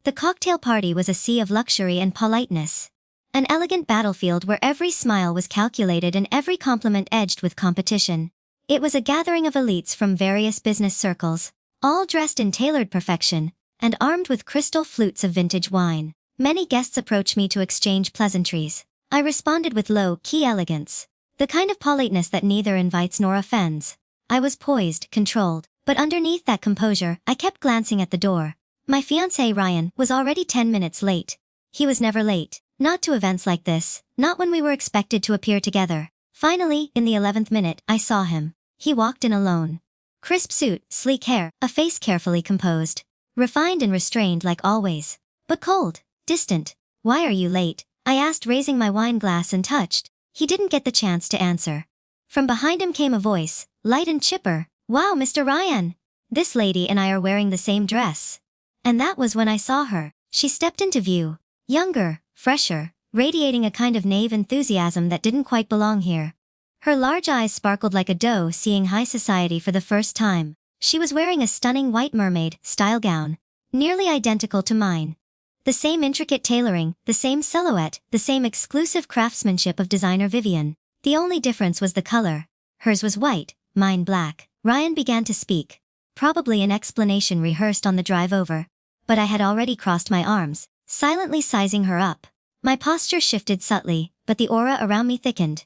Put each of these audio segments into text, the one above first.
The cocktail party was a sea of luxury and politeness. An elegant battlefield where every smile was calculated and every compliment edged with competition. It was a gathering of elites from various business circles, all dressed in tailored perfection, and armed with crystal flutes of vintage wine. Many guests approached me to exchange pleasantries. I responded with low-key elegance, the kind of politeness that neither invites nor offends. I was poised, controlled, but underneath that composure, I kept glancing at the door. My fiancé Ryan was already 10 minutes late. He was never late, not to events like this, not when we were expected to appear together. Finally, in the 11th minute, I saw him. He walked in alone. Crisp suit, sleek hair, a face carefully composed. Refined and restrained like always. But cold, distant. "Why are you late?" I asked, raising my wine glass and touched. He didn't get the chance to answer. From behind him came a voice, light and chipper. "Wow, Mr. Ryan! This lady and I are wearing the same dress." And that was when I saw her. She stepped into view. Younger, fresher, radiating a kind of naive enthusiasm that didn't quite belong here. Her large eyes sparkled like a doe seeing high society for the first time. She was wearing a stunning white mermaid-style gown, nearly identical to mine. The same intricate tailoring, the same silhouette, the same exclusive craftsmanship of designer Vivian. The only difference was the color. Hers was white, mine black. Ryan began to speak. Probably an explanation rehearsed on the drive over. But I had already crossed my arms, silently sizing her up. My posture shifted subtly, but the aura around me thickened.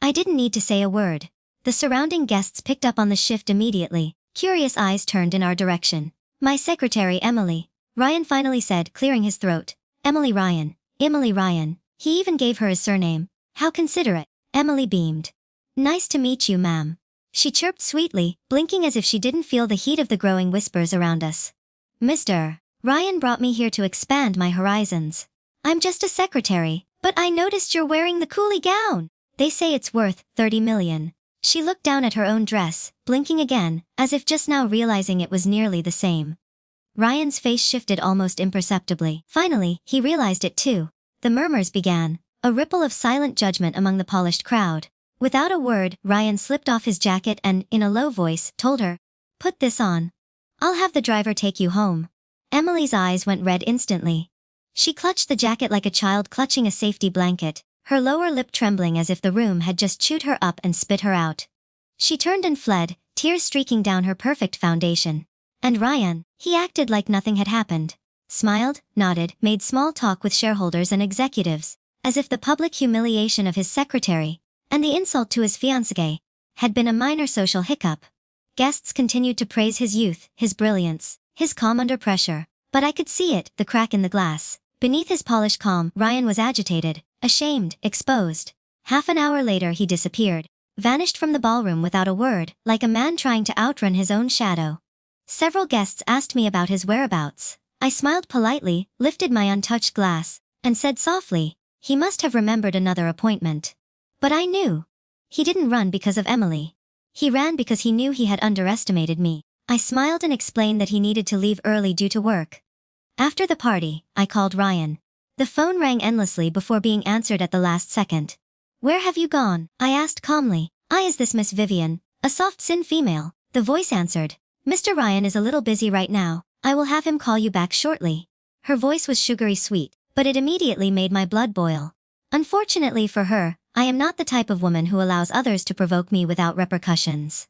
I didn't need to say a word. The surrounding guests picked up on the shift immediately. Curious eyes turned in our direction. "My secretary Emily," Ryan finally said, clearing his throat. "Emily Ryan. Emily Ryan." He even gave her his surname. How considerate. Emily beamed. "Nice to meet you, ma'am." She chirped sweetly, blinking as if she didn't feel the heat of the growing whispers around us. "Mr. Ryan brought me here to expand my horizons. I'm just a secretary, but I noticed you're wearing the coolie gown. They say it's worth 30 million. She looked down at her own dress, blinking again, as if just now realizing it was nearly the same. Ryan's face shifted almost imperceptibly. Finally, he realized it too. The murmurs began, a ripple of silent judgment among the polished crowd. Without a word, Ryan slipped off his jacket and, in a low voice, told her, "Put this on. I'll have the driver take you home." Emily's eyes went red instantly. She clutched the jacket like a child clutching a safety blanket, her lower lip trembling as if the room had just chewed her up and spit her out. She turned and fled, tears streaking down her perfect foundation. And Ryan, he acted like nothing had happened. Smiled, nodded, made small talk with shareholders and executives, as if the public humiliation of his secretary, and the insult to his fiancée, had been a minor social hiccup. Guests continued to praise his youth, his brilliance, his calm under pressure. But I could see it, the crack in the glass. Beneath his polished calm, Ryan was agitated, ashamed, exposed. Half an hour later he disappeared, vanished from the ballroom without a word, like a man trying to outrun his own shadow. Several guests asked me about his whereabouts. I smiled politely, lifted my untouched glass, and said softly, "He must have remembered another appointment." But I knew. He didn't run because of Emily. He ran because he knew he had underestimated me. I smiled and explained that he needed to leave early due to work. After the party, I called Ryan. The phone rang endlessly before being answered at the last second. "Where have you gone?" I asked calmly. Is this Miss Vivian, a soft-sin female?" The voice answered. "Mr. Ryan is a little busy right now. I will have him call you back shortly." Her voice was sugary sweet, but it immediately made my blood boil. Unfortunately for her, I am not the type of woman who allows others to provoke me without repercussions.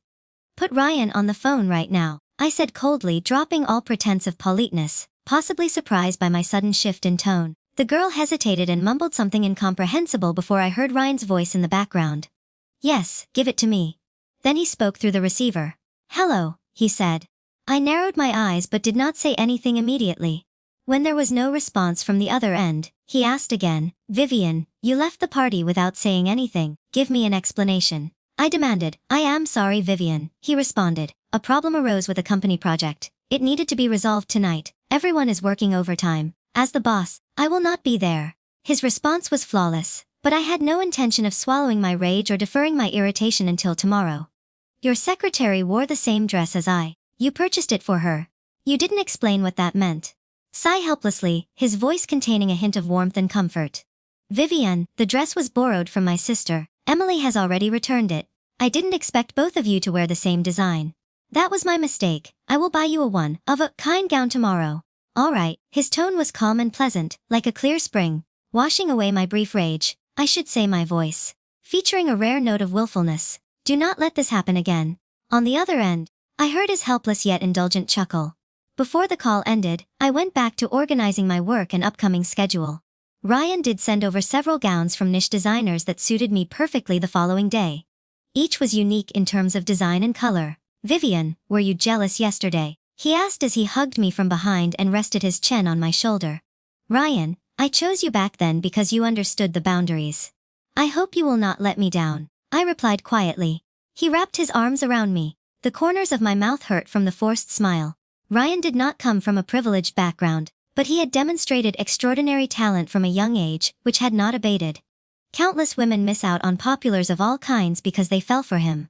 "Put Ryan on the phone right now," I said coldly, dropping all pretense of politeness, possibly surprised by my sudden shift in tone. The girl hesitated and mumbled something incomprehensible before I heard Ryan's voice in the background. "Yes, give it to me." Then he spoke through the receiver. "Hello," he said. I narrowed my eyes but did not say anything immediately. When there was no response from the other end, he asked again, "Vivian, you left the party without saying anything. Give me an explanation." I demanded. "I am sorry, Vivian," he responded. "A problem arose with a company project. It needed to be resolved tonight. Everyone is working overtime. As the boss, I will not be there." His response was flawless, but I had no intention of swallowing my rage or deferring my irritation until tomorrow. "Your secretary wore the same dress as I. You purchased it for her. You didn't explain what that meant." Sigh helplessly, his voice containing a hint of warmth and comfort. "Vivian, the dress was borrowed from my sister. Emily has already returned it. I didn't expect both of you to wear the same design. That was my mistake. I will buy you a one-of-a-kind gown tomorrow." All right. His tone was calm and pleasant, like a clear spring, washing away my brief rage, I should say my voice, featuring a rare note of willfulness. Do not let this happen again. On the other end, I heard his helpless yet indulgent chuckle. Before the call ended, I went back to organizing my work and upcoming schedule. Ryan did send over several gowns from niche designers that suited me perfectly the following day. Each was unique in terms of design and color. Vivian, were you jealous yesterday? He asked as he hugged me from behind and rested his chin on my shoulder. Ryan, I chose you back then because you understood the boundaries. I hope you will not let me down, I replied quietly. He wrapped his arms around me. The corners of my mouth hurt from the forced smile. Ryan did not come from a privileged background, but he had demonstrated extraordinary talent from a young age, which had not abated. Countless women miss out on populars of all kinds because they fell for him.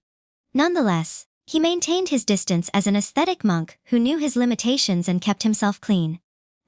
Nonetheless, he maintained his distance as an aesthetic monk who knew his limitations and kept himself clean.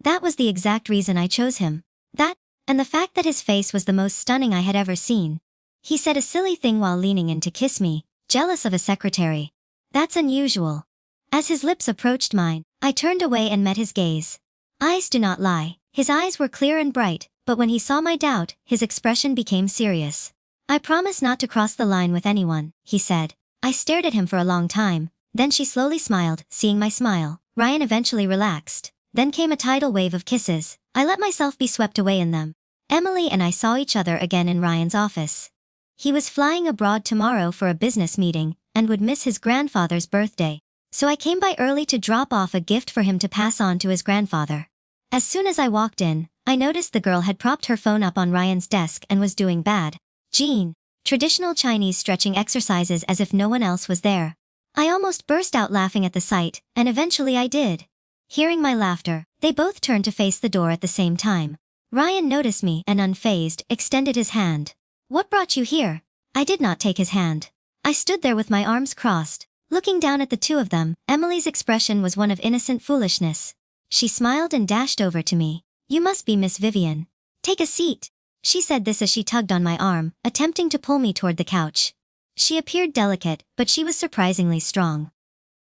That was the exact reason I chose him. That, and the fact that his face was the most stunning I had ever seen. He said a silly thing while leaning in to kiss me, jealous of a secretary. That's unusual. As his lips approached mine, I turned away and met his gaze. Eyes do not lie. His eyes were clear and bright, but when he saw my doubt, his expression became serious. I promise not to cross the line with anyone, he said. I stared at him for a long time, then she slowly smiled, seeing my smile. Ryan eventually relaxed. Then came a tidal wave of kisses. I let myself be swept away in them. Emily and I saw each other again in Ryan's office. He was flying abroad tomorrow for a business meeting, and would miss his grandfather's birthday. So I came by early to drop off a gift for him to pass on to his grandfather. As soon as I walked in, I noticed the girl had propped her phone up on Ryan's desk and was doing bad Jean. Traditional Chinese stretching exercises as if no one else was there. I almost burst out laughing at the sight, and eventually I did. Hearing my laughter, they both turned to face the door at the same time. Ryan noticed me and unfazed, extended his hand. What brought you here? I did not take his hand. I stood there with my arms crossed, looking down at the two of them. Emily's expression was one of innocent foolishness. She smiled and dashed over to me. You must be Miss Vivian. Take a seat. She said this as she tugged on my arm, attempting to pull me toward the couch. She appeared delicate, but she was surprisingly strong.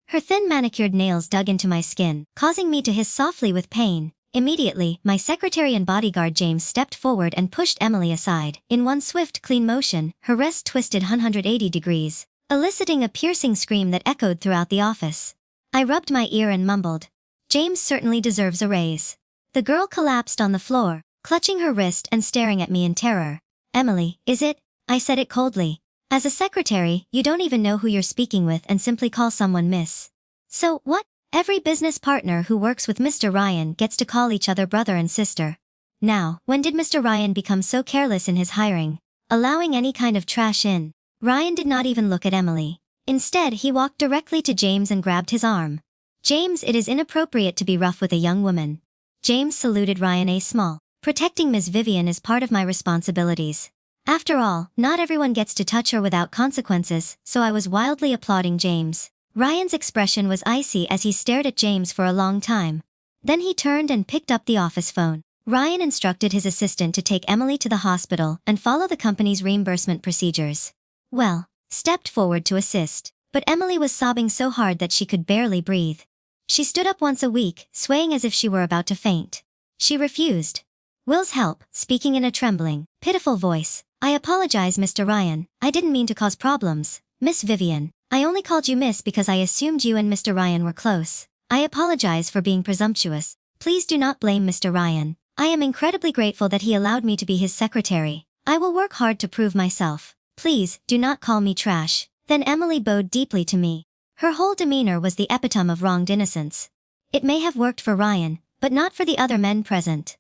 Her thin manicured nails dug into my skin, causing me to hiss softly with pain. Immediately, my secretary and bodyguard James stepped forward and pushed Emily aside. In one swift, clean motion, her wrist twisted 180 degrees, eliciting a piercing scream that echoed throughout the office. I rubbed my ear and mumbled, James certainly deserves a raise. The girl collapsed on the floor, clutching her wrist and staring at me in terror. Emily, is it? I said it coldly. As a secretary, you don't even know who you're speaking with and simply call someone miss. So, what? Every business partner who works with Mr. Ryan gets to call each other brother and sister. Now, when did Mr. Ryan become so careless in his hiring, allowing any kind of trash in? Ryan did not even look at Emily. Instead, he walked directly to James and grabbed his arm. James, it is inappropriate to be rough with a young woman. James saluted Ryan a small. Protecting Miss Vivian is part of my responsibilities. After all, not everyone gets to touch her without consequences, so I was wildly applauding James. Ryan's expression was icy as he stared at James for a long time. Then he turned and picked up the office phone. Ryan instructed his assistant to take Emily to the hospital and follow the company's reimbursement procedures. Well, stepped forward to assist, but Emily was sobbing so hard that she could barely breathe. She stood up once a week, swaying as if she were about to faint. She refused. Will's help, speaking in a trembling, pitiful voice. I apologize, Mr. Ryan. I didn't mean to cause problems. Miss Vivian, I only called you Miss because I assumed you and Mr. Ryan were close. I apologize for being presumptuous. Please do not blame Mr. Ryan. I am incredibly grateful that he allowed me to be his secretary. I will work hard to prove myself. Please, do not call me trash. Then Emily bowed deeply to me. Her whole demeanor was the epitome of wronged innocence. It may have worked for Ryan, but not for the other men present.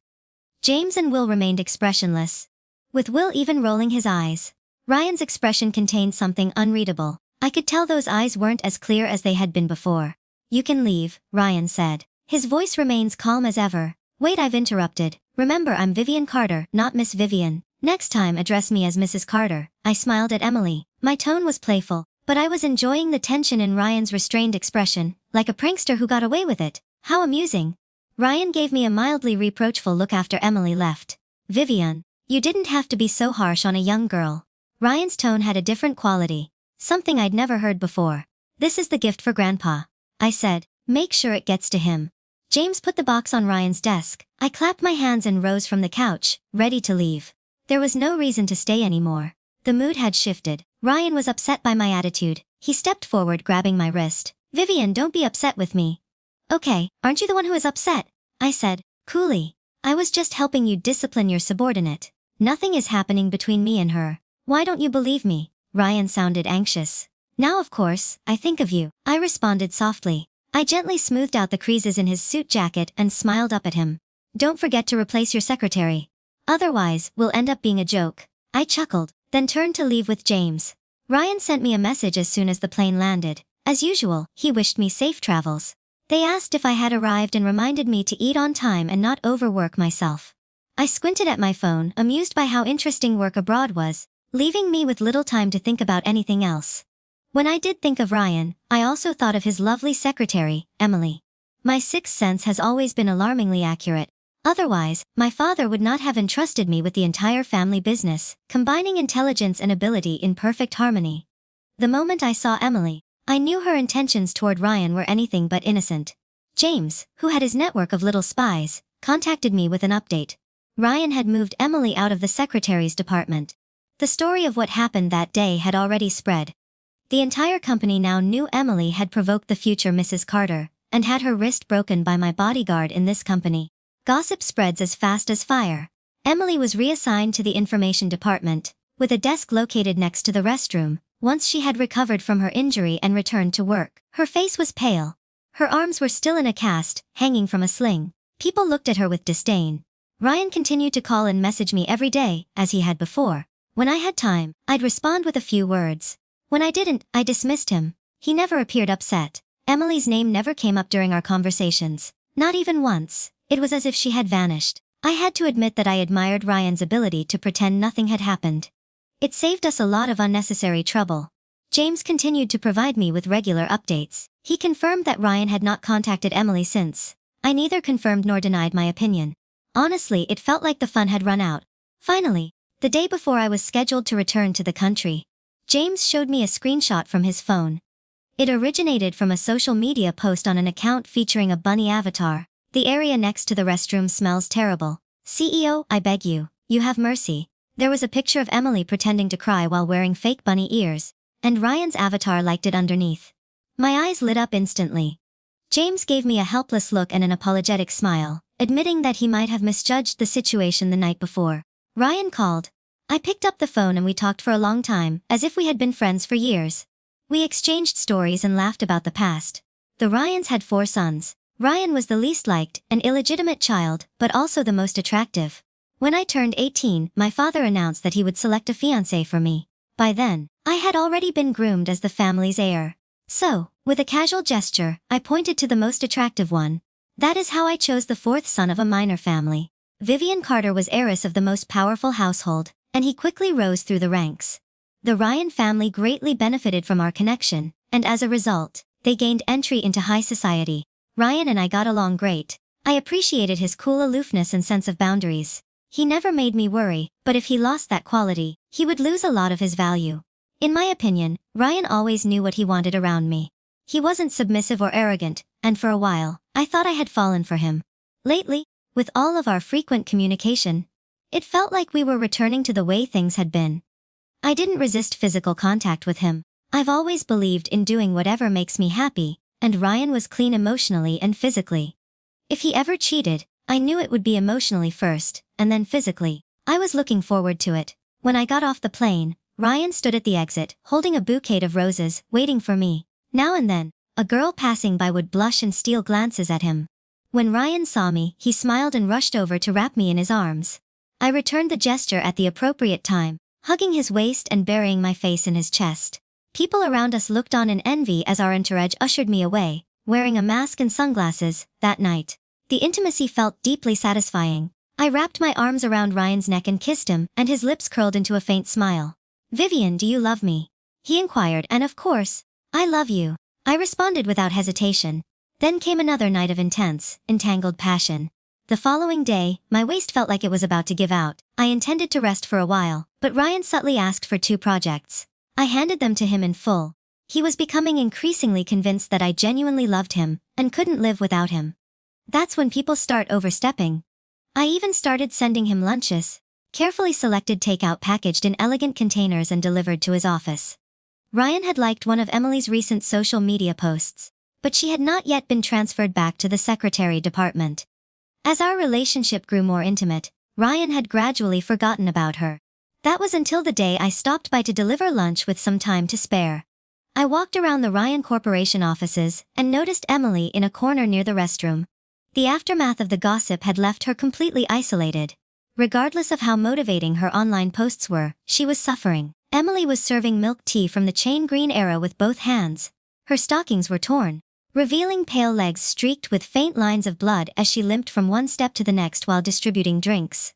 James and Will remained expressionless, with Will even rolling his eyes. Ryan's expression contained something unreadable. I could tell those eyes weren't as clear as they had been before. You can leave, Ryan said. His voice remains calm as ever. Wait, I've interrupted. Remember, I'm Vivian Carter, not Miss Vivian. Next time address me as Mrs. Carter. I smiled at Emily. My tone was playful, but I was enjoying the tension in Ryan's restrained expression, like a prankster who got away with it. How amusing. Ryan gave me a mildly reproachful look after Emily left. Vivian, you didn't have to be so harsh on a young girl. Ryan's tone had a different quality, something I'd never heard before. This is the gift for Grandpa, I said. Make sure it gets to him. James put the box on Ryan's desk. I clapped my hands and rose from the couch, ready to leave. There was no reason to stay anymore. The mood had shifted. Ryan was upset by my attitude. He stepped forward, grabbing my wrist. "Vivian, don't be upset with me." "Okay, aren't you the one who is upset?" I said, coolly. "I was just helping you discipline your subordinate. Nothing is happening between me and her. Why don't you believe me?" Ryan sounded anxious. "Now of course, I think of you," I responded softly. I gently smoothed out the creases in his suit jacket and smiled up at him. "Don't forget to replace your secretary. Otherwise, we'll end up being a joke." I chuckled, then turned to leave with James. Ryan sent me a message as soon as the plane landed. As usual, he wished me safe travels. They asked if I had arrived and reminded me to eat on time and not overwork myself. I squinted at my phone, amused by how interesting work abroad was, leaving me with little time to think about anything else. When I did think of Ryan, I also thought of his lovely secretary, Emily. My sixth sense has always been alarmingly accurate. Otherwise, my father would not have entrusted me with the entire family business, combining intelligence and ability in perfect harmony. The moment I saw Emily, I knew her intentions toward Ryan were anything but innocent. James, who had his network of little spies, contacted me with an update. Ryan had moved Emily out of the secretary's department. The story of what happened that day had already spread. The entire company now knew Emily had provoked the future Mrs. Carter, and had her wrist broken by my bodyguard in this company. Gossip spreads as fast as fire. Emily was reassigned to the information department, with a desk located next to the restroom, once she had recovered from her injury and returned to work. Her face was pale. Her arms were still in a cast, hanging from a sling. People looked at her with disdain. Ryan continued to call and message me every day, as he had before. When I had time, I'd respond with a few words. When I didn't, I dismissed him. He never appeared upset. Emily's name never came up during our conversations. Not even once. It was as if she had vanished. I had to admit that I admired Ryan's ability to pretend nothing had happened. It saved us a lot of unnecessary trouble. James continued to provide me with regular updates. He confirmed that Ryan had not contacted Emily since. I neither confirmed nor denied my opinion. Honestly, it felt like the fun had run out. Finally, the day before I was scheduled to return to the country, James showed me a screenshot from his phone. It originated from a social media post on an account featuring a bunny avatar. "The area next to the restroom smells terrible. CEO, I beg you, you have mercy." There was a picture of Emily pretending to cry while wearing fake bunny ears, and Ryan's avatar liked it underneath. My eyes lit up instantly. James gave me a helpless look and an apologetic smile, admitting that he might have misjudged the situation the night before. Ryan called. I picked up the phone and we talked for a long time, as if we had been friends for years. We exchanged stories and laughed about the past. The Ryans had 4 sons. Ryan was the least liked, an illegitimate child, but also the most attractive. When I turned 18, my father announced that he would select a fiancé for me. By then, I had already been groomed as the family's heir. So, with a casual gesture, I pointed to the most attractive one. That is how I chose the 4th son of a minor family. Vivian Carter was heiress of the most powerful household, and he quickly rose through the ranks. The Ryan family greatly benefited from our connection, and as a result, they gained entry into high society. Ryan and I got along great. I appreciated his cool aloofness and sense of boundaries. He never made me worry, but if he lost that quality, he would lose a lot of his value. In my opinion, Ryan always knew what he wanted around me. He wasn't submissive or arrogant, and for a while, I thought I had fallen for him. Lately, with all of our frequent communication, it felt like we were returning to the way things had been. I didn't resist physical contact with him. I've always believed in doing whatever makes me happy, and Ryan was clean emotionally and physically. If he ever cheated, I knew it would be emotionally first, and then physically. I was looking forward to it. When I got off the plane, Ryan stood at the exit, holding a bouquet of roses, waiting for me. Now and then, a girl passing by would blush and steal glances at him. When Ryan saw me, he smiled and rushed over to wrap me in his arms. I returned the gesture at the appropriate time, hugging his waist and burying my face in his chest. People around us looked on in envy as our entourage ushered me away, wearing a mask and sunglasses, that night. The intimacy felt deeply satisfying. I wrapped my arms around Ryan's neck and kissed him, and his lips curled into a faint smile. "Vivian, do you love me?" he inquired, and of course, "I love you," I responded without hesitation. Then came another night of intense, entangled passion. The following day, my waist felt like it was about to give out. I intended to rest for a while, but Ryan subtly asked for 2 projects. I handed them to him in full. He was becoming increasingly convinced that I genuinely loved him, and couldn't live without him. That's when people start overstepping. I even started sending him lunches, carefully selected takeout packaged in elegant containers and delivered to his office. Ryan had liked one of Emily's recent social media posts, but she had not yet been transferred back to the secretary department. As our relationship grew more intimate, Ryan had gradually forgotten about her. That was until the day I stopped by to deliver lunch with some time to spare. I walked around the Ryan Corporation offices and noticed Emily in a corner near the restroom. The aftermath of the gossip had left her completely isolated. Regardless of how motivating her online posts were, she was suffering. Emily was serving milk tea from the chain green era with both hands. Her stockings were torn, revealing pale legs streaked with faint lines of blood as she limped from one step to the next while distributing drinks.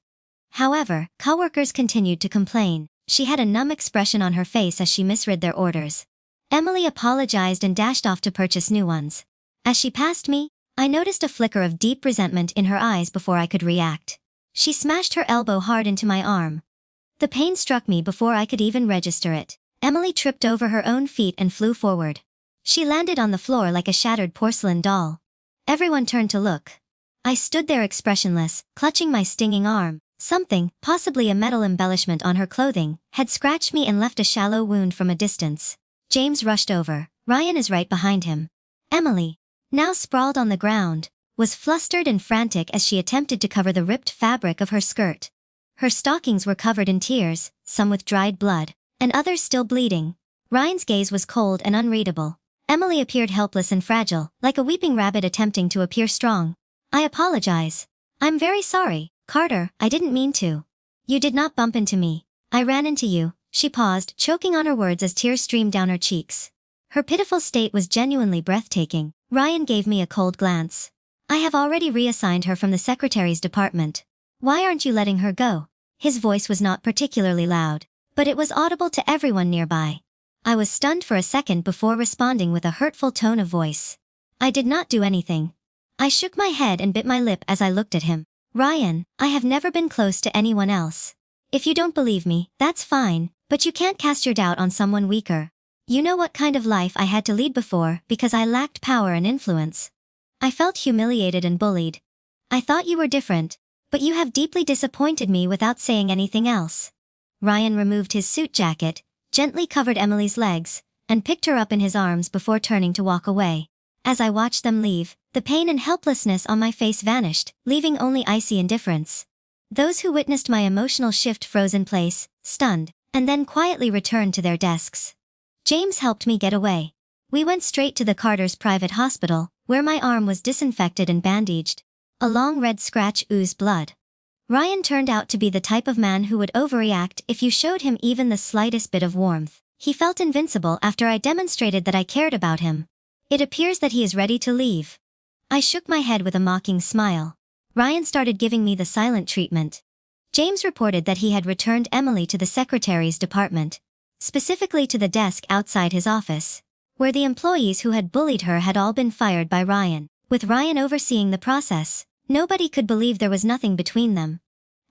However, coworkers continued to complain. She had a numb expression on her face as she misread their orders. Emily apologized and dashed off to purchase new ones. As she passed me, I noticed a flicker of deep resentment in her eyes before I could react. She smashed her elbow hard into my arm. The pain struck me before I could even register it. Emily tripped over her own feet and flew forward. She landed on the floor like a shattered porcelain doll. Everyone turned to look. I stood there expressionless, clutching my stinging arm. Something, possibly a metal embellishment on her clothing, had scratched me and left a shallow wound from a distance. James rushed over. Ryan is right behind him. Emily, now sprawled on the ground, was flustered and frantic as she attempted to cover the ripped fabric of her skirt. Her stockings were covered in tears, some with dried blood, and others still bleeding. Ryan's gaze was cold and unreadable. Emily appeared helpless and fragile, like a weeping rabbit attempting to appear strong. I apologize. I'm very sorry, Carter, I didn't mean to. You did not bump into me. I ran into you. She paused, choking on her words as tears streamed down her cheeks. Her pitiful state was genuinely breathtaking. Ryan gave me a cold glance. I have already reassigned her from the secretary's department. Why aren't you letting her go? His voice was not particularly loud, but it was audible to everyone nearby. I was stunned for a second before responding with a hurtful tone of voice. I did not do anything. I shook my head and bit my lip as I looked at him. Ryan, I have never been close to anyone else. If you don't believe me, that's fine, but you can't cast your doubt on someone weaker. You know what kind of life I had to lead before because I lacked power and influence. I felt humiliated and bullied. I thought you were different, but you have deeply disappointed me without saying anything else. Ryan removed his suit jacket, gently covered Emily's legs, and picked her up in his arms before turning to walk away. As I watched them leave, the pain and helplessness on my face vanished, leaving only icy indifference. Those who witnessed my emotional shift froze in place, stunned, and then quietly returned to their desks. James helped me get away. We went straight to the Carter's private hospital, where my arm was disinfected and bandaged. A long red scratch oozed blood. Ryan turned out to be the type of man who would overreact if you showed him even the slightest bit of warmth. He felt invincible after I demonstrated that I cared about him. It appears that he is ready to leave. I shook my head with a mocking smile. Ryan started giving me the silent treatment. James reported that he had returned Emily to the secretary's department, specifically to the desk outside his office, where the employees who had bullied her had all been fired by Ryan. With Ryan overseeing the process, nobody could believe there was nothing between them.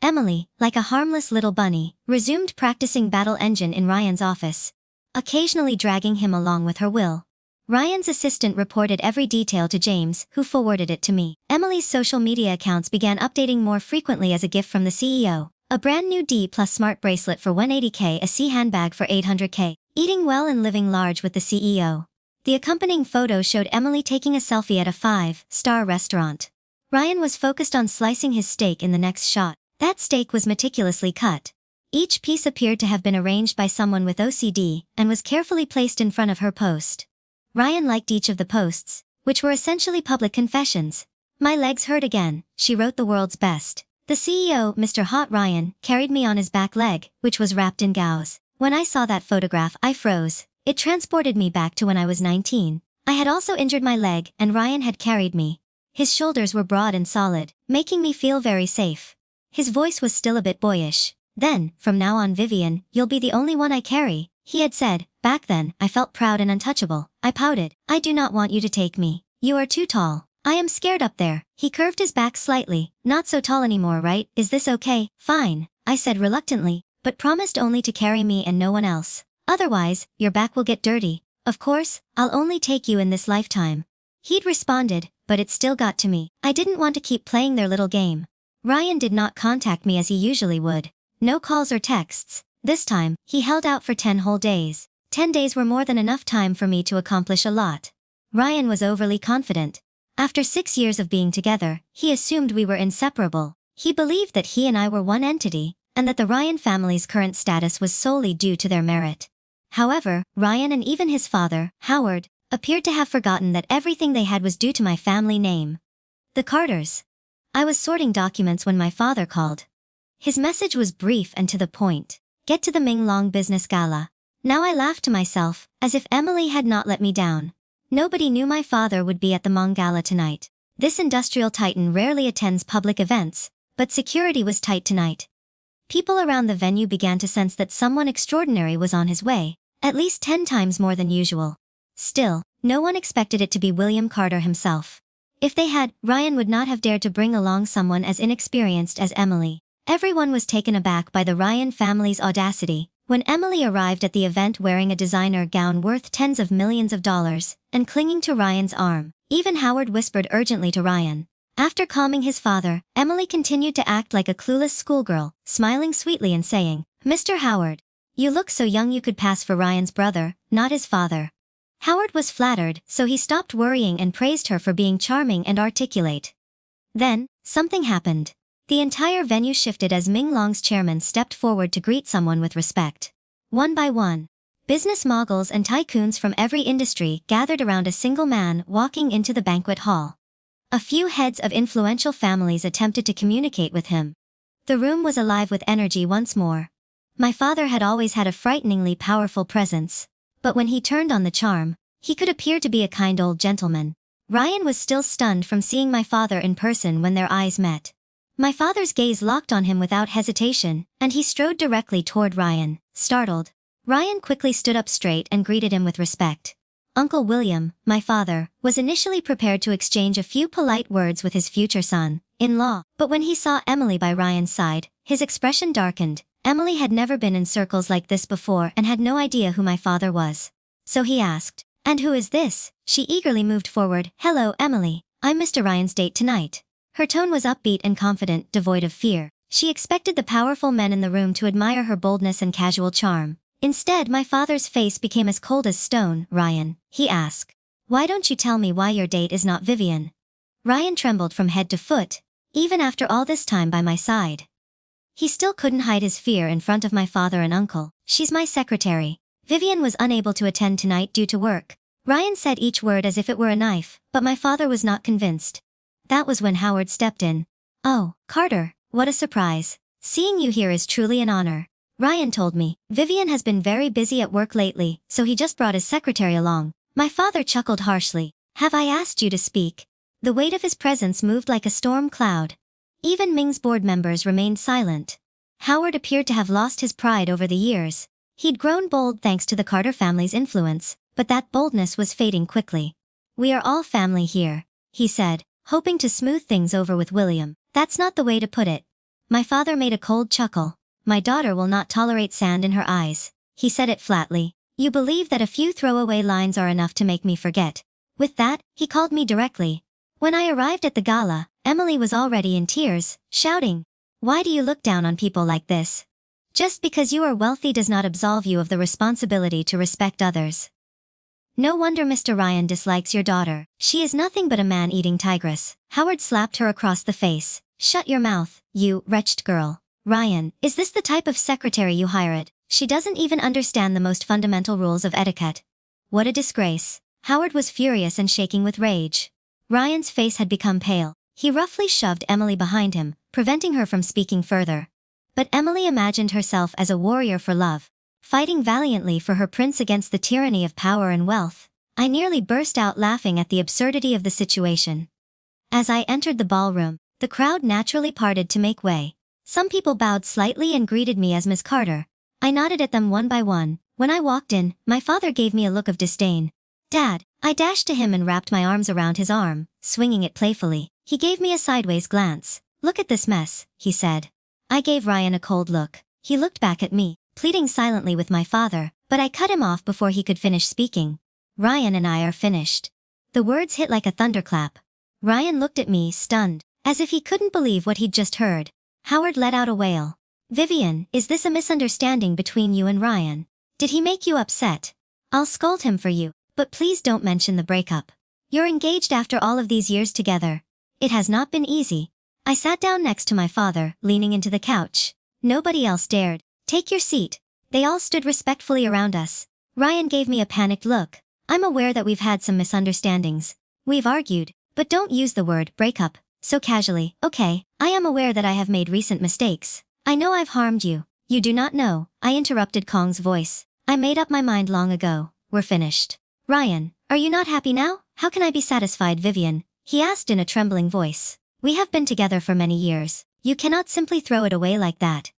Emily, like a harmless little bunny, resumed practicing battle engine in Ryan's office, occasionally dragging him along with her will. Ryan's assistant reported every detail to James, who forwarded it to me. Emily's social media accounts began updating more frequently as a gift from the CEO. A brand new D+ smart bracelet for $180K, a C handbag for $800K. Eating well and living large with the CEO. The accompanying photo showed Emily taking a selfie at a 5-star restaurant. Ryan was focused on slicing his steak in the next shot. That steak was meticulously cut. Each piece appeared to have been arranged by someone with OCD and was carefully placed in front of her post. Ryan liked each of the posts, which were essentially public confessions. My legs hurt again, she wrote the world's best. The CEO, Mr. Hot Ryan, carried me on his back leg, which was wrapped in gauze. When I saw that photograph, I froze. It transported me back to when I was 19. I had also injured my leg, and Ryan had carried me. His shoulders were broad and solid, making me feel very safe. His voice was still a bit boyish. Then, from now on, Vivian, you'll be the only one I carry, he had said. Back then, I felt proud and untouchable. I pouted. I do not want you to take me. You are too tall. I am scared up there. He curved his back slightly. Not so tall anymore, right? Is this okay? Fine, I said reluctantly, but promised only to carry me and no one else. Otherwise, your back will get dirty. Of course, I'll only take you in this lifetime. He'd responded, but it still got to me. I didn't want to keep playing their little game. Ryan did not contact me as he usually would. No calls or texts. This time, he held out for 10 whole days. 10 days were more than enough time for me to accomplish a lot. Ryan was overly confident. After 6 years of being together, he assumed we were inseparable. He believed that he and I were one entity, and that the Ryan family's current status was solely due to their merit. However, Ryan and even his father, Howard, appeared to have forgotten that everything they had was due to my family name. The Carters. I was sorting documents when my father called. His message was brief and to the point. Get to the Ming Long Business Gala. Now I laughed to myself, as if Emily had not let me down. Nobody knew my father would be at the Mong Gala tonight. This industrial titan rarely attends public events, but security was tight tonight. People around the venue began to sense that someone extraordinary was on his way, at least 10 times more than usual. Still, no one expected it to be William Carter himself. If they had, Ryan would not have dared to bring along someone as inexperienced as Emily. Everyone was taken aback by the Ryan family's audacity when Emily arrived at the event wearing a designer gown worth tens of millions of dollars and clinging to Ryan's arm. Even Howard whispered urgently to Ryan. After calming his father, Emily continued to act like a clueless schoolgirl, smiling sweetly and saying, "Mr. Howard, you look so young you could pass for Ryan's brother, not his father." Howard was flattered, so he stopped worrying and praised her for being charming and articulate. Then, something happened. The entire venue shifted as Ming Long's chairman stepped forward to greet someone with respect. One by one, business moguls and tycoons from every industry gathered around a single man walking into the banquet hall. A few heads of influential families attempted to communicate with him. The room was alive with energy once more. My father had always had a frighteningly powerful presence, but when he turned on the charm, he could appear to be a kind old gentleman. Ryan was still stunned from seeing my father in person when their eyes met. My father's gaze locked on him without hesitation, and he strode directly toward Ryan, startled. Ryan quickly stood up straight and greeted him with respect. Uncle William, my father, was initially prepared to exchange a few polite words with his future son-in-law, but when he saw Emily by Ryan's side, his expression darkened. Emily had never been in circles like this before and had no idea who my father was. So he asked, "And who is this?" She eagerly moved forward. "Hello, Emily. I'm Mr. Ryan's date tonight." Her tone was upbeat and confident, devoid of fear. She expected the powerful men in the room to admire her boldness and casual charm. Instead, my father's face became as cold as stone. "Ryan," he asked, "why don't you tell me why your date is not Vivian?" Ryan trembled from head to foot, even after all this time by my side. He still couldn't hide his fear in front of my father and uncle. "She's my secretary. Vivian was unable to attend tonight due to work." Ryan said each word as if it were a knife, but my father was not convinced. That was when Howard stepped in. "Oh, Carter, what a surprise. Seeing you here is truly an honor." Ryan told me, "Vivian has been very busy at work lately, so he just brought his secretary along." My father chuckled harshly. "Have I asked you to speak?" The weight of his presence moved like a storm cloud. Even Ming's board members remained silent. Howard appeared to have lost his pride over the years. He'd grown bold thanks to the Carter family's influence, but that boldness was fading quickly. "We are all family here," he said, hoping to smooth things over with William. "That's not the way to put it." My father made a cold chuckle. "My daughter will not tolerate sand in her eyes." He said it flatly. "You believe that a few throwaway lines are enough to make me forget." With that, he called me directly. When I arrived at the gala, Emily was already in tears, shouting, "Why do you look down on people like this? Just because you are wealthy does not absolve you of the responsibility to respect others. No wonder Mr. Ryan dislikes your daughter. She is nothing but a man-eating tigress." Howard slapped her across the face. "Shut your mouth, you wretched girl. Ryan, is this the type of secretary you hired? She doesn't even understand the most fundamental rules of etiquette." What a disgrace. Howard was furious and shaking with rage. Ryan's face had become pale. He roughly shoved Emily behind him, preventing her from speaking further. But Emily imagined herself as a warrior for love, fighting valiantly for her prince against the tyranny of power and wealth. I nearly burst out laughing at the absurdity of the situation. As I entered the ballroom, the crowd naturally parted to make way. Some people bowed slightly and greeted me as Miss Carter. I nodded at them one by one. When I walked in, my father gave me a look of disdain. "Dad," I dashed to him and wrapped my arms around his arm, swinging it playfully. He gave me a sideways glance. "Look at this mess," he said. I gave Ryan a cold look. He looked back at me, pleading silently with my father, but I cut him off before he could finish speaking. "Ryan and I are finished." The words hit like a thunderclap. Ryan looked at me, stunned, as if he couldn't believe what he'd just heard. Howard let out a wail. Vivian, is this a misunderstanding between you and Ryan? Did he make you upset? I'll scold him for you, but please don't mention the breakup. You're engaged after all of these years together. It has not been easy. I sat down next to my father, leaning into the couch. Nobody else dared. Take your seat. They all stood respectfully around us. Ryan gave me a panicked look. I'm aware that we've had some misunderstandings. We've argued, but don't use the word breakup so casually. Okay, I am aware that I have made recent mistakes. I know I've harmed you. You do not know, I interrupted Kong's voice. I made up my mind long ago. We're finished. Ryan, are you not happy now? How can I be satisfied, Vivian? He asked in a trembling voice. We have been together for many years. You cannot simply throw it away like that.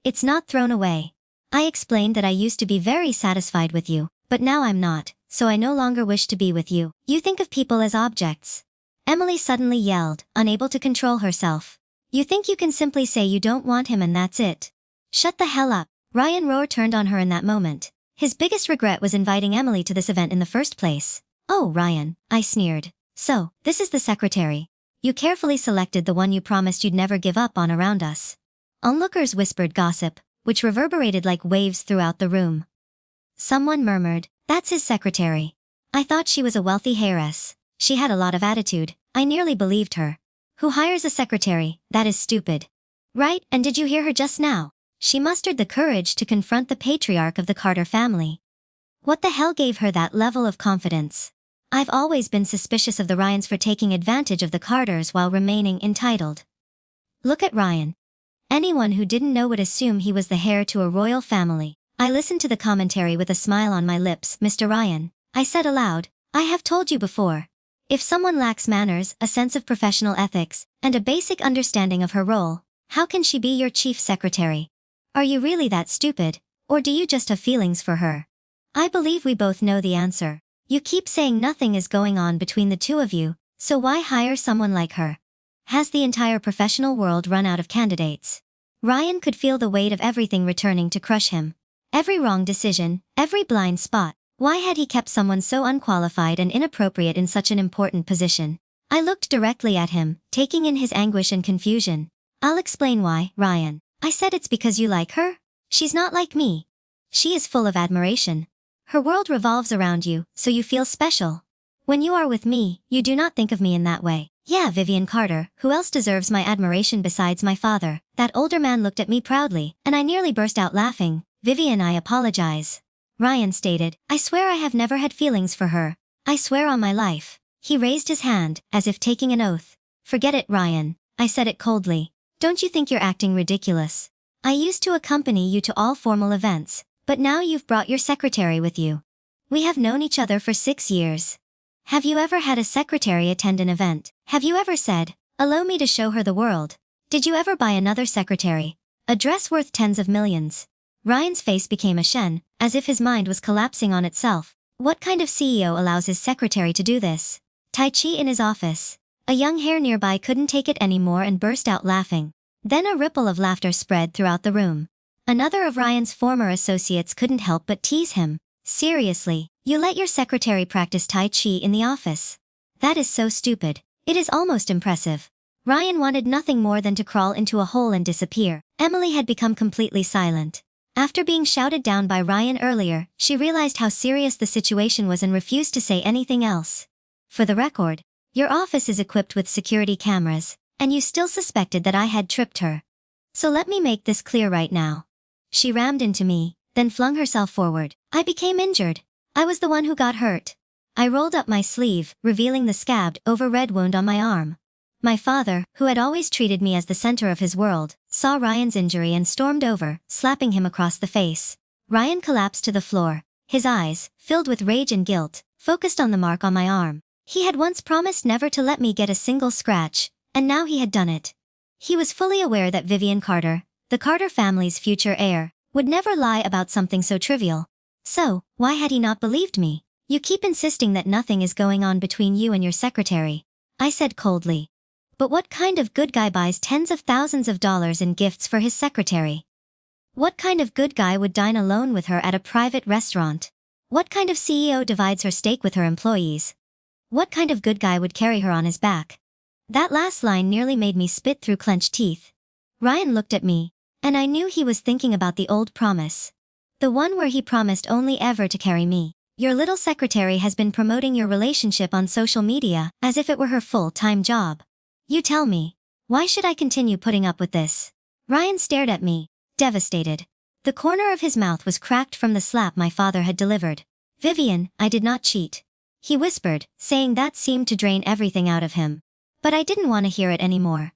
It's not thrown away. I explained that I used to be very satisfied with you, but now I'm not, so I no longer wish to be with you. You think of people as objects. Emily suddenly yelled, unable to control herself. You think you can simply say you don't want him and that's it? Shut the hell up. Ryan Rohr turned on her in that moment. His biggest regret was inviting Emily to this event in the first place. Oh, Ryan, I sneered. So, this is the secretary. You carefully selected the one you promised you'd never give up on around us. Onlookers whispered gossip, which reverberated like waves throughout the room. Someone murmured, that's his secretary. I thought she was a wealthy heiress. She had a lot of attitude. I nearly believed her. Who hires a secretary? That is stupid. Right, and did you hear her just now? She mustered the courage to confront the patriarch of the Carter family. What the hell gave her that level of confidence? I've always been suspicious of the Ryans for taking advantage of the Carters while remaining entitled. Look at Ryan. Anyone who didn't know would assume he was the heir to a royal family. I listened to the commentary with a smile on my lips. Mr. Ryan, I said aloud, I have told you before. If someone lacks manners, a sense of professional ethics, and a basic understanding of her role, how can she be your chief secretary? Are you really that stupid, or do you just have feelings for her? I believe we both know the answer. You keep saying nothing is going on between the two of you, so why hire someone like her? Has the entire professional world run out of candidates? Ryan could feel the weight of everything returning to crush him. Every wrong decision, every blind spot. Why had he kept someone so unqualified and inappropriate in such an important position? I looked directly at him, taking in his anguish and confusion. I'll explain why, Ryan. I said it's because you like her? She's not like me. She is full of admiration. Her world revolves around you, so you feel special. When you are with me, you do not think of me in that way. Yeah, Vivian Carter, who else deserves my admiration besides my father? That older man looked at me proudly, and I nearly burst out laughing. Vivian, I apologize. Ryan stated, I swear I have never had feelings for her. I swear on my life. He raised his hand, as if taking an oath. Forget it, Ryan. I said it coldly. Don't you think you're acting ridiculous? I used to accompany you to all formal events, but now you've brought your secretary with you. We have known each other for 6 years. Have you ever had a secretary attend an event? Have you ever said, allow me to show her the world? Did you ever buy another secretary? A dress worth tens of millions? Ryan's face became ashen, as if his mind was collapsing on itself. What kind of CEO allows his secretary to do this? Tai Chi in his office. A young hair nearby couldn't take it anymore and burst out laughing. Then a ripple of laughter spread throughout the room. Another of Ryan's former associates couldn't help but tease him. Seriously, you let your secretary practice Tai Chi in the office? That is so stupid. It is almost impressive. Ryan wanted nothing more than to crawl into a hole and disappear. Emily had become completely silent. After being shouted down by Ryan earlier, she realized how serious the situation was and refused to say anything else. For the record, your office is equipped with security cameras, and you still suspected that I had tripped her. So let me make this clear right now. She rammed into me, then flung herself forward. I became injured. I was the one who got hurt. I rolled up my sleeve, revealing the scabbed over red wound on my arm. My father, who had always treated me as the center of his world, saw Ryan's injury and stormed over, slapping him across the face. Ryan collapsed to the floor, his eyes, filled with rage and guilt, focused on the mark on my arm. He had once promised never to let me get a single scratch, and now he had done it. He was fully aware that Vivian Carter, the Carter family's future heir, would never lie about something so trivial. So, why had he not believed me? You keep insisting that nothing is going on between you and your secretary. I said coldly. But what kind of good guy buys tens of thousands of dollars in gifts for his secretary? What kind of good guy would dine alone with her at a private restaurant? What kind of CEO divides her steak with her employees? What kind of good guy would carry her on his back? That last line nearly made me spit through clenched teeth. Ryan looked at me, and I knew he was thinking about the old promise. The one where he promised only ever to carry me. Your little secretary has been promoting your relationship on social media as if it were her full-time job. You tell me, why should I continue putting up with this? Ryan stared at me, devastated. The corner of his mouth was cracked from the slap my father had delivered. Vivian, I did not cheat. He whispered, saying that seemed to drain everything out of him. But I didn't want to hear it anymore.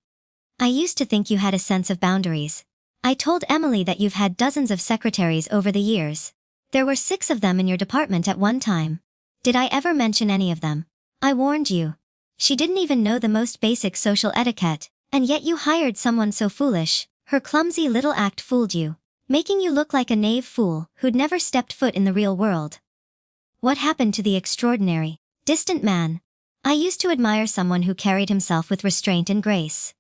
I used to think you had a sense of boundaries. I told Emily that you've had dozens of secretaries over the years. There were 6 of them in your department at one time. Did I ever mention any of them? I warned you. She didn't even know the most basic social etiquette, and yet you hired someone so foolish. Her clumsy little act fooled you, making you look like a naive fool who'd never stepped foot in the real world. What happened to the extraordinary, distant man? I used to admire someone who carried himself with restraint and grace.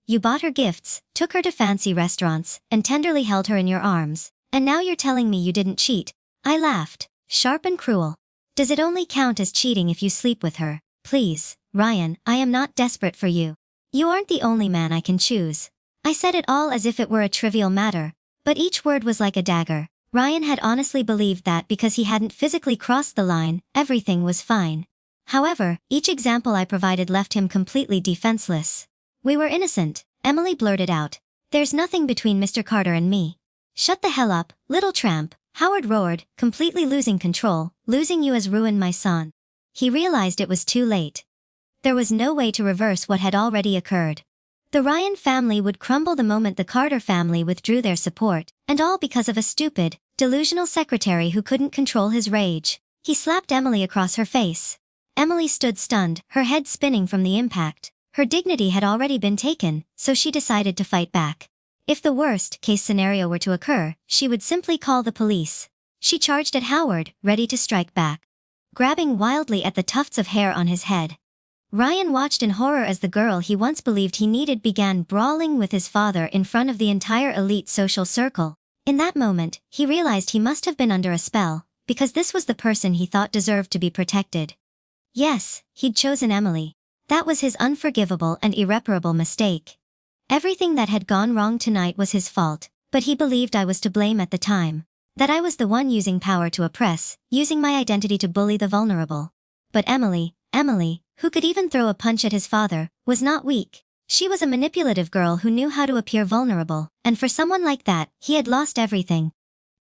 You bought her gifts, took her to fancy restaurants, and tenderly held her in your arms, and now you're telling me you didn't cheat. I laughed, sharp and cruel. Does it only count as cheating if you sleep with her? Please, Ryan, I am not desperate for you. You aren't the only man I can choose. I said it all as if it were a trivial matter, but each word was like a dagger. Ryan had honestly believed that because he hadn't physically crossed the line, everything was fine. However, each example I provided left him completely defenseless. We were innocent, Emily blurted out. There's nothing between Mr. Carter and me. Shut the hell up, little tramp, Howard roared, completely losing control. Losing you has ruined my son. He realized it was too late. There was no way to reverse what had already occurred. The Ryan family would crumble the moment the Carter family withdrew their support, and all because of a stupid, delusional secretary who couldn't control his rage. He slapped Emily across her face. Emily stood stunned, her head spinning from the impact. Her dignity had already been taken, so she decided to fight back. If the worst-case scenario were to occur, she would simply call the police. She charged at Howard, ready to strike back, grabbing wildly at the tufts of hair on his head. Ryan watched in horror as the girl he once believed he needed began brawling with his father in front of the entire elite social circle. In that moment, he realized he must have been under a spell, because this was the person he thought deserved to be protected. Yes, he'd chosen Emily. That was his unforgivable and irreparable mistake. Everything that had gone wrong tonight was his fault, but he believed I was to blame at the time. That I was the one using power to oppress, using my identity to bully the vulnerable. But Emily, who could even throw a punch at his father, was not weak. She was a manipulative girl who knew how to appear vulnerable, and for someone like that, he had lost everything.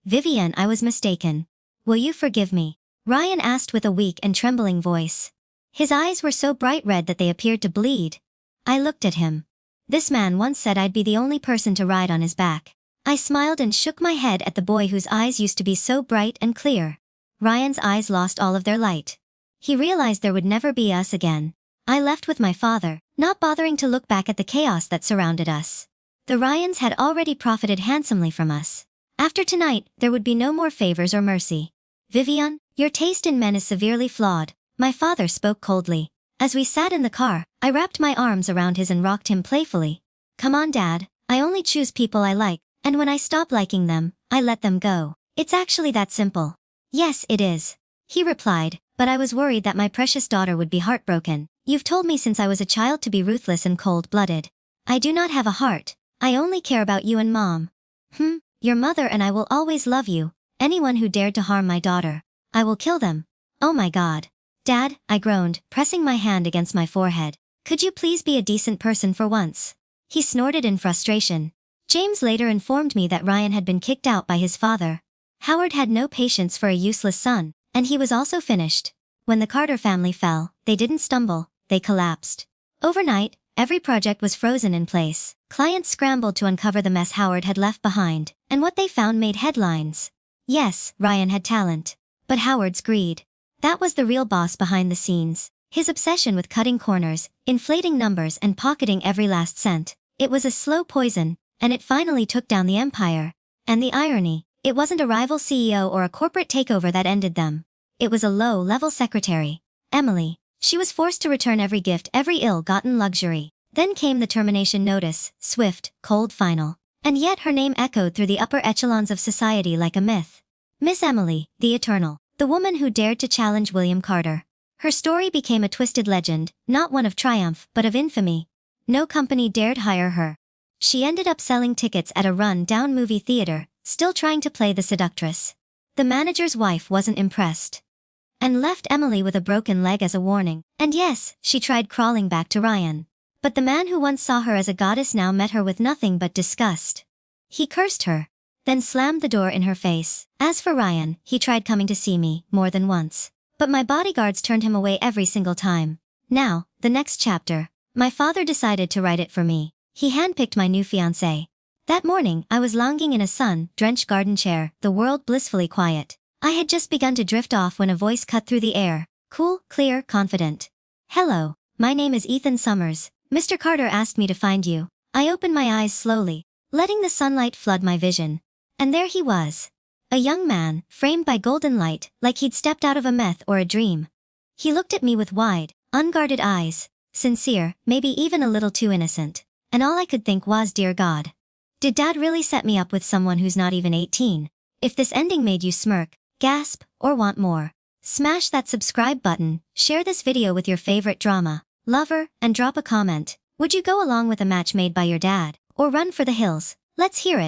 Vivian, I was mistaken. Will you forgive me? Ryan asked with a weak and trembling voice. His eyes were so bright red that they appeared to bleed. I looked at him. This man once said I'd be the only person to ride on his back. I smiled and shook my head at the boy whose eyes used to be so bright and clear. Ryan's eyes lost all of their light. He realized there would never be us again. I left with my father, not bothering to look back at the chaos that surrounded us. The Ryans had already profited handsomely from us. After tonight, there would be no more favors or mercy. Vivian, your taste in men is severely flawed, my father spoke coldly. As we sat in the car, I wrapped my arms around his and rocked him playfully. Come on, Dad, I only choose people I like, and when I stop liking them, I let them go. It's actually that simple. Yes, it is. He replied, but I was worried that my precious daughter would be heartbroken. You've told me since I was a child to be ruthless and cold-blooded. I do not have a heart. I only care about you and Mom. Your mother and I will always love you. Anyone who dared to harm my daughter, I will kill them. Oh my God. Dad, I groaned, pressing my hand against my forehead. Could you please be a decent person for once? He snorted in frustration. James later informed me that Ryan had been kicked out by his father. Howard had no patience for a useless son, and he was also finished. When the Carter family fell, they didn't stumble, they collapsed. Overnight, every project was frozen in place. Clients scrambled to uncover the mess Howard had left behind, and what they found made headlines. Yes, Ryan had talent. But Howard's greed. That was the real boss behind the scenes. His obsession with cutting corners, inflating numbers and pocketing every last cent. It was a slow poison, and it finally took down the empire. And the irony, it wasn't a rival CEO or a corporate takeover that ended them. It was a low-level secretary, Emily. She was forced to return every gift, every ill-gotten luxury. Then came the termination notice, swift, cold, final. And yet her name echoed through the upper echelons of society like a myth. Miss Emily, the Eternal. The woman who dared to challenge William Carter. Her story became a twisted legend, not one of triumph but of infamy. No company dared hire her. She ended up selling tickets at a run-down movie theater, still trying to play the seductress. The manager's wife wasn't impressed and left Emily with a broken leg as a warning. And yes, she tried crawling back to Ryan. But the man who once saw her as a goddess now met her with nothing but disgust. He cursed her, then slammed the door in her face. As for Ryan, he tried coming to see me, more than once. But my bodyguards turned him away every single time. Now, the next chapter. My father decided to write it for me. He handpicked my new fiancé. That morning, I was lounging in a sun-drenched garden chair, the world blissfully quiet. I had just begun to drift off when a voice cut through the air. Cool, clear, confident. Hello, my name is Ethan Summers. Mr. Carter asked me to find you. I opened my eyes slowly, letting the sunlight flood my vision. And there he was. A young man, framed by golden light, like he'd stepped out of a myth or a dream. He looked at me with wide, unguarded eyes, sincere, maybe even a little too innocent. And all I could think was, dear God. Did Dad really set me up with someone who's not even 18? If this ending made you smirk, gasp, or want more, smash that subscribe button, share this video with your favorite drama lover, and drop a comment. Would you go along with a match made by your dad, or run for the hills? Let's hear it.